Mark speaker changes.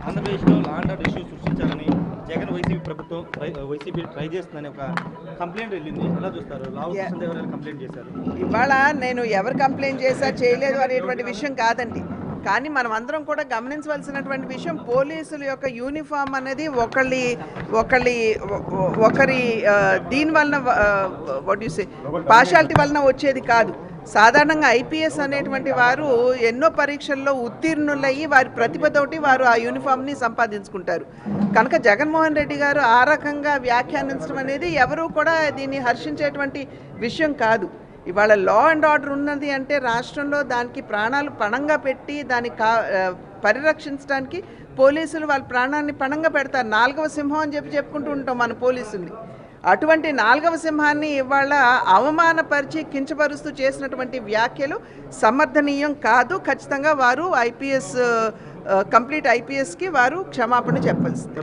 Speaker 1: ఆంధ్రప్రదేశ్లో law and order issue సృష్టించాలని Jagan YCP try చేస్తుందని ఒక కంప్లైంట్ వెళ్ళింది. ఎలా చూస్తారు? లావు కృష్ణదేవరాయలు కంప్లైంట్ చేశారు.
Speaker 2: ఇవాళ నేను ఎవరు కంప్లైంట్ చేశారు చేయలేదు అనేటువంటి విషయం కాదండి. కానీ మనం అందరం కూడా గమనించవలసినటువంటి విషయం, పోలీసుల యొక్క యూనిఫామ్ అనేది ఒకరి దీని వలన పార్షాలిటీ వలన వచ్చేది కాదు. సాధారణంగా ఐపీఎస్ అనేటువంటి వారు ఎన్నో పరీక్షల్లో ఉత్తీర్ణులయ్యి వారి ప్రతిభతోటి వారు ఆ యూనిఫామ్ని సంపాదించుకుంటారు. కనుక జగన్మోహన్ రెడ్డి గారు ఆ రకంగా వ్యాఖ్యానించడం అనేది ఎవరూ కూడా దీన్ని హర్షించేటువంటి విషయం కాదు. ఇవాళ లా అండ్ ఆర్డర్ ఉన్నది అంటే రాష్ట్రంలో దానికి ప్రాణాలు పణంగా పెట్టి దాన్ని పరిరక్షించడానికి పోలీసులు వాళ్ళ ప్రాణాన్ని పణంగా పెడతారు. 4వ సింహం అని చెప్పుకుంటూ ఉంటాం మన పోలీసుల్ని. అటువంటి 4వ సింహాన్ని ఇవాళ అవమానపరిచి కించపరుస్తూ చేసినటువంటి వ్యాఖ్యలు సమర్థనీయం కాదు. ఖచ్చితంగా వారు కంప్లీట్ ఐపీఎస్కి వారు క్షమాపణ చెప్పాల్సింది.